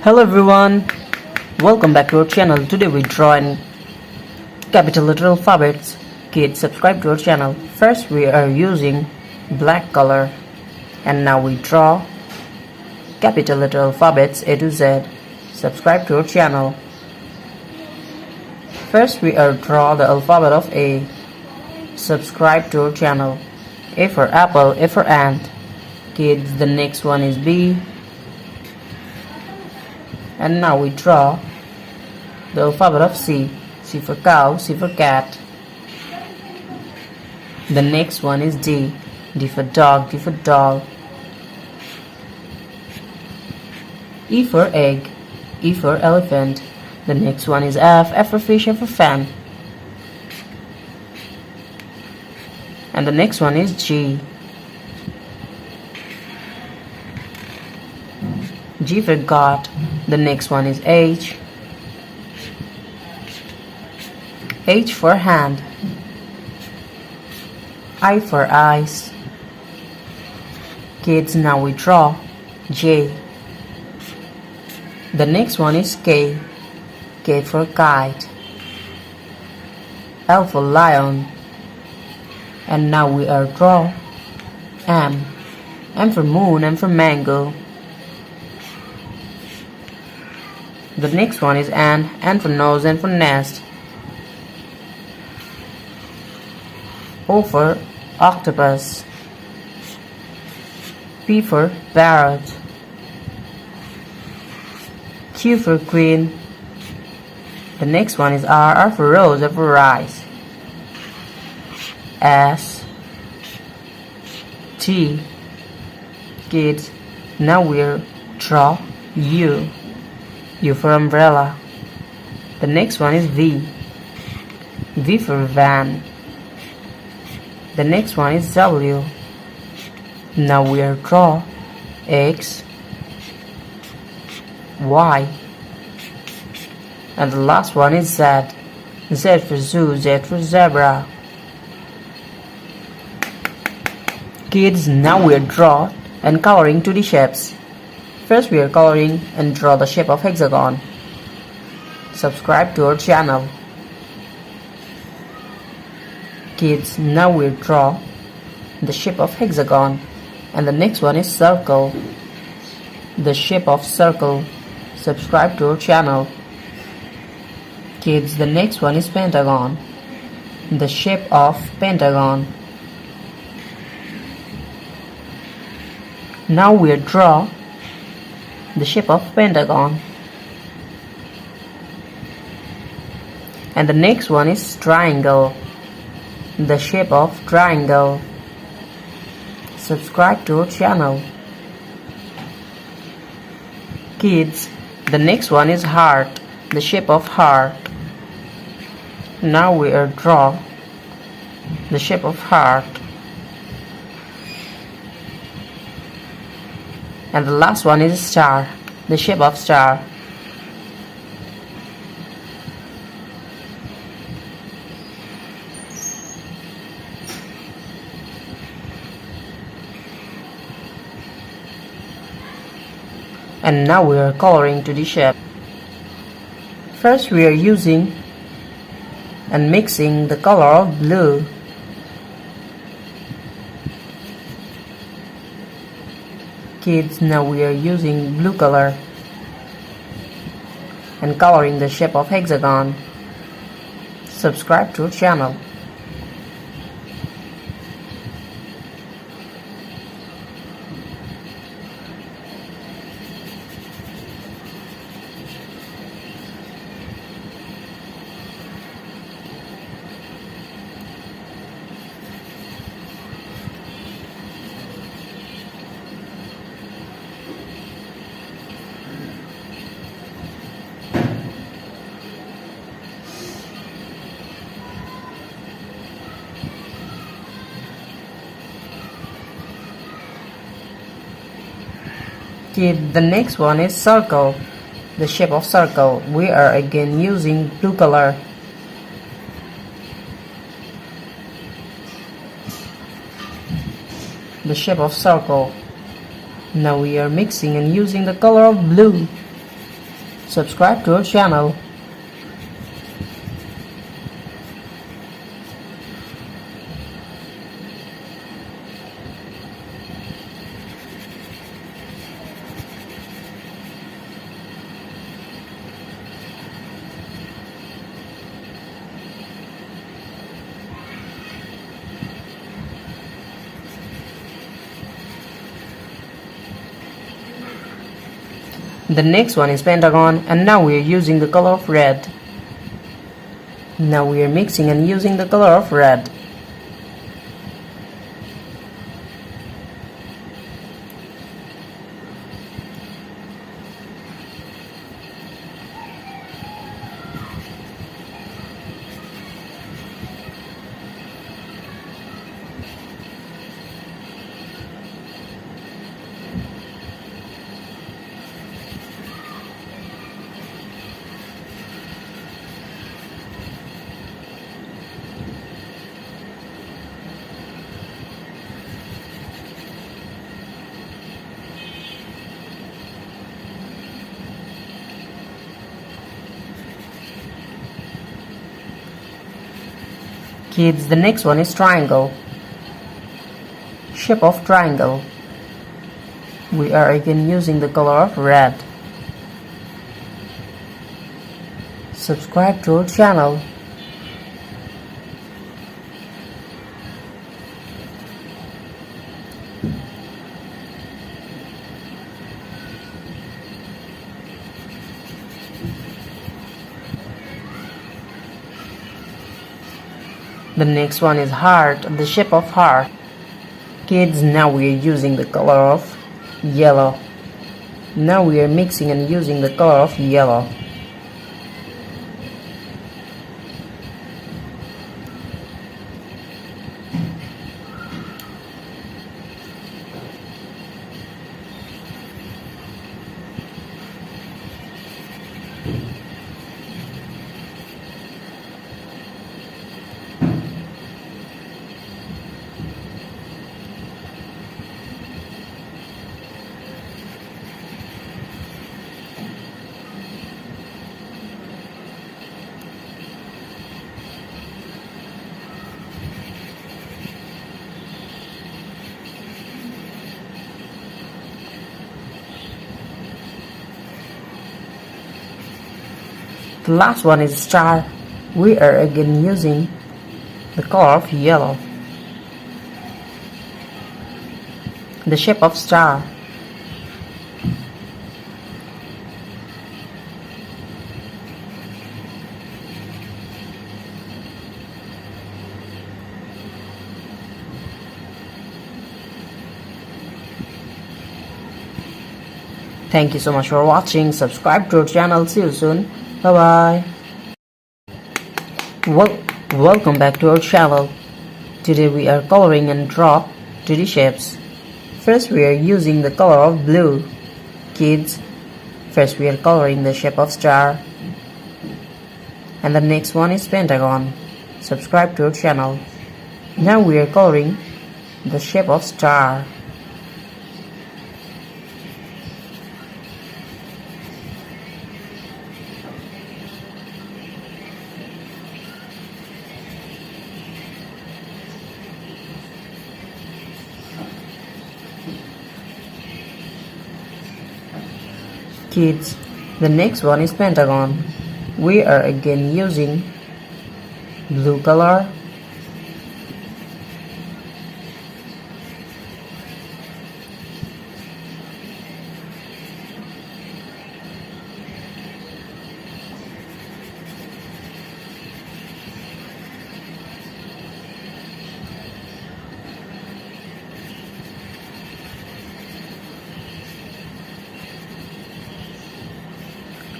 Hello everyone, welcome back to our channel. Today we draw in capital letter alphabets. Kids, subscribe to our channel. First we are using black color and now we draw capital letter alphabets A to Z. Subscribe to our channel. First we are draw the alphabet of A. Subscribe to our channel. A for apple, A for ant. Kids, the next one is B. And now we draw the alphabet of C. C for cow, C for cat. The next one is D. D for dog, D for doll. E for egg, E for elephant. The next one is F. F for fish, F for fan. And the next one is G. G for God. The next one is H. H for hand. I for eyes. Kids, now we draw J. The next one is K. K for kite. L for lion. And now we are draw M. M for moon, M for mango. The next one is N for nose, N for nest. O for octopus. P for parrot. Q for queen. The next one is R for rose, R for rice. S. T. Kids, now we'll draw U. U for umbrella. The next one is V. V for van. The next one is W. Now we are draw X, Y, and the last one is Z. Z for zoo, Z for zebra. Kids, now we are draw and coloring 2D shapes. First we are coloring and draw the shape of hexagon. Subscribe to our channel. Kids, now we draw the shape of hexagon and the next one is circle. The shape of circle. Subscribe to our channel. Kids, the next one is pentagon. The shape of pentagon. Now we draw the shape of pentagon, and the next one is triangle. The shape of triangle. Subscribe to our channel. Kids, the next one is heart. The shape of heart. Now we are draw the shape of heart. And the last one is star, the shape of star. And now we are coloring to the shape. First we are using and mixing the color of blue. Kids, now we are using blue color and coloring the shape of hexagon. Subscribe to our channel. Kid, the next one is circle. The shape of circle. We are again using blue color. The shape of circle. Now we are mixing and using the color of blue. subscribe to our channel. The next one is pentagon, and now we are using the color of red. Now we are mixing and using the color of red. Kids, the next one is triangle. Shape of triangle. We are again using the color of red. Subscribe to our channel. The next one is heart, the shape of heart. Kids, now we are using the color of yellow. Now we are mixing and using the color of yellow. The last one is star. We are again using the color of yellow. The shape of star. Thank you so much for watching. Subscribe to our channel. See you soon. Bye bye. Welcome back to our channel. Today we are coloring and draw 2D shapes. First we are using the color of blue. Kids, first we are coloring the shape of star. And the next one is pentagon. Subscribe to our channel. Now we are coloring the shape of star. Kids, the next one is pentagon. We are again using blue color.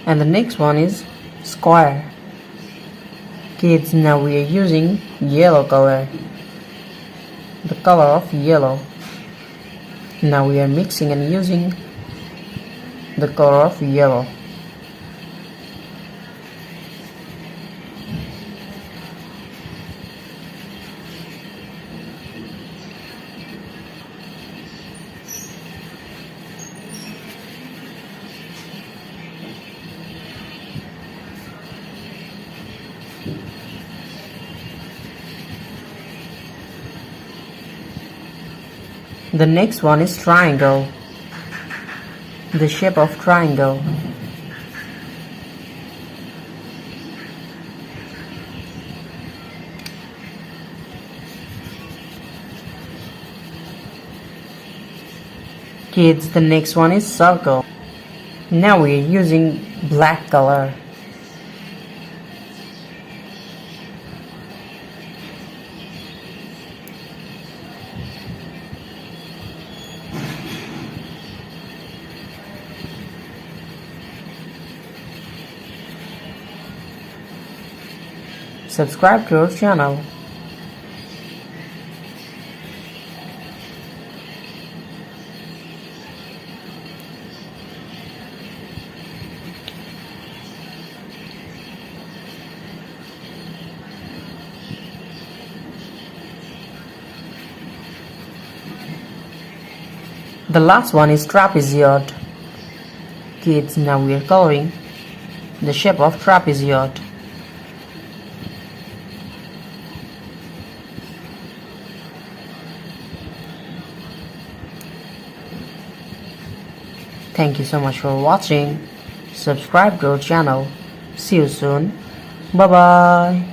And the next one is square. Kids, now we are using yellow color, the color of yellow. Now we are mixing and using the color of yellow. The next one is triangle. The shape of triangle. Kids, the next one is circle. Now we are using black color. Subscribe to our channel. The last one is trapezoid. Kids, now we are coloring the shape of trapezoid. Thank you so much for watching. Subscribe to our channel. See you soon. Bye bye.